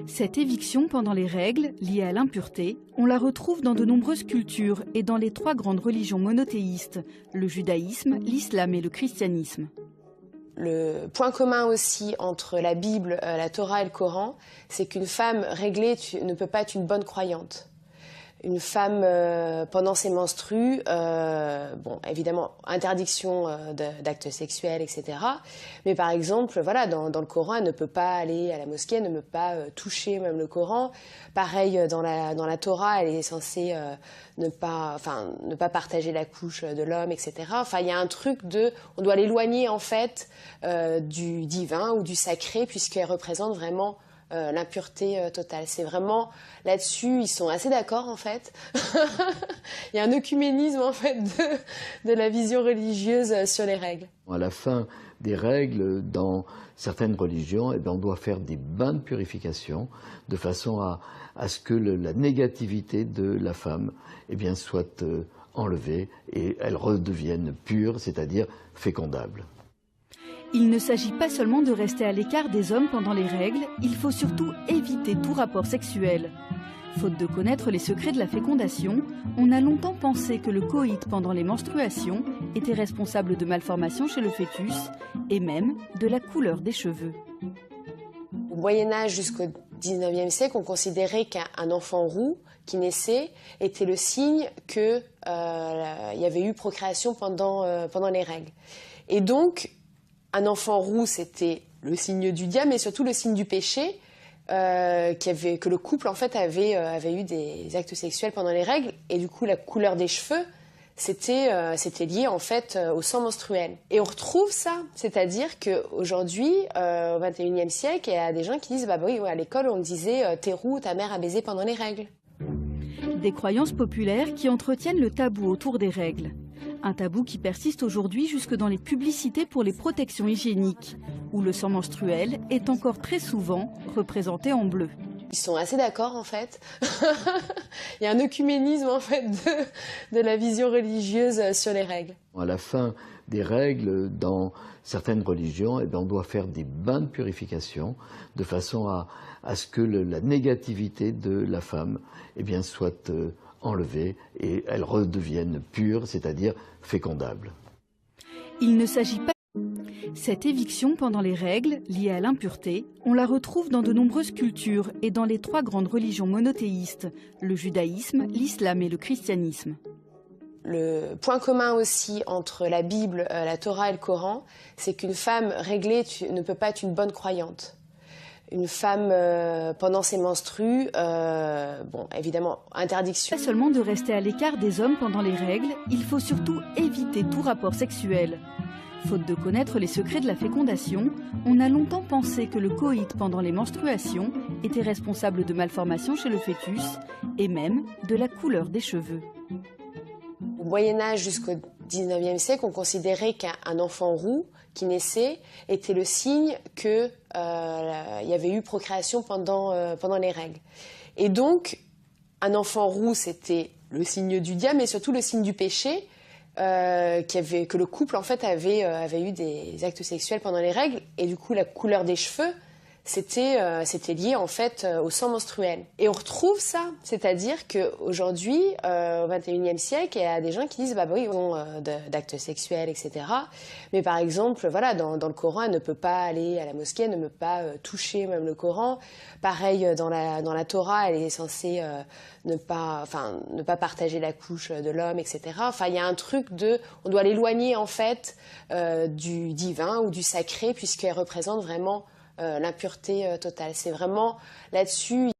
Cette éviction pendant les règles, liée à l'impureté, on la retrouve dans de nombreuses cultures et dans les trois grandes religions monothéistes, le judaïsme, l'islam et le christianisme. Le point commun aussi entre la Bible, la Torah et le Coran, c'est qu'une femme réglée ne peut pas être une bonne croyante. Une femme, pendant ses menstrues, bon, évidemment, interdiction d'actes sexuels, etc. Mais par exemple, voilà, dans le Coran, elle ne peut pas aller à la mosquée, elle ne peut pas toucher même le Coran. Pareil, dans la Torah, elle est censée ne pas partager la couche de l'homme, etc. Enfin, il y a un truc on doit l'éloigner, en fait, du divin ou du sacré, puisqu'elle représente vraiment l'impureté totale. C'est vraiment là-dessus, ils sont assez d'accord en fait. Il y a un œcuménisme en fait de la vision religieuse sur les règles. À la fin des règles, dans certaines religions, on doit faire des bains de purification de façon à ce que la négativité de la femme soit enlevée et elle redevienne pure, c'est-à-dire fécondable. Il ne s'agit pas seulement de rester à l'écart des hommes pendant les règles, il faut surtout éviter tout rapport sexuel. Faute de connaître les secrets de la fécondation, on a longtemps pensé que le coït pendant les menstruations était responsable de malformations chez le fœtus et même de la couleur des cheveux. Au Moyen-Âge jusqu'au XIXe siècle, on considérait qu'un enfant roux qui naissait était le signe qu'il y avait eu procréation pendant les règles. Et donc, un enfant roux, c'était le signe du diable, mais surtout le signe du péché, que le couple en fait avait eu des actes sexuels pendant les règles, et du coup la couleur des cheveux, c'était lié en fait au sang menstruel. Et on retrouve ça, c'est-à-dire qu'aujourd'hui, au XXIe siècle, il y a des gens qui disent bah oui, à l'école on disait t'es roux, ta mère a baisé pendant les règles. Des croyances populaires qui entretiennent le tabou autour des règles. Un tabou qui persiste aujourd'hui jusque dans les publicités pour les protections hygiéniques, où le sang menstruel est encore très souvent représenté en bleu. Ils sont assez d'accord en fait. Il y a un œcuménisme en fait de la vision religieuse sur les règles. À la fin des règles, dans certaines religions, on doit faire des bains de purification de façon à ce que la négativité de la femme soit enlevée et elle redevienne pure, c'est-à-dire fécondable. Il ne s'agit pas. Cette éviction pendant les règles, liée à l'impureté, on la retrouve dans de nombreuses cultures et dans les trois grandes religions monothéistes, le judaïsme, l'islam et le christianisme. Le point commun aussi entre la Bible, la Torah et le Coran, c'est qu'une femme réglée ne peut pas être une bonne croyante. Une femme, pendant ses menstrues, bon, évidemment, interdiction. Pas seulement de rester à l'écart des hommes pendant les règles, il faut surtout éviter tout rapport sexuel. Faute de connaître les secrets de la fécondation, on a longtemps pensé que le coït pendant les menstruations était responsable de malformations chez le fœtus et même de la couleur des cheveux. Au Moyen-Âge jusqu'au XIXe siècle, on considérait qu'un enfant roux qui naissait était le signe qu'il y avait eu procréation pendant les règles. Et donc, un enfant roux, c'était le signe du diable, mais surtout le signe du péché, que le couple en fait avait eu des actes sexuels pendant les règles, et du coup la couleur des cheveux, c'était lié en fait au sang menstruel. Et on retrouve ça, c'est-à-dire qu'aujourd'hui, au XXIe siècle, il y a des gens qui disent bah oui, d'actes sexuels, etc. Mais par exemple, voilà, dans le Coran, elle ne peut pas aller à la mosquée, elle ne peut pas toucher même le Coran. Pareil, dans la Torah, elle est censée ne pas partager la couche de l'homme, etc. Enfin, il y a un truc on doit l'éloigner en fait du divin ou du sacré, puisqu'elle représente vraiment l'impureté totale. C'est vraiment là-dessus.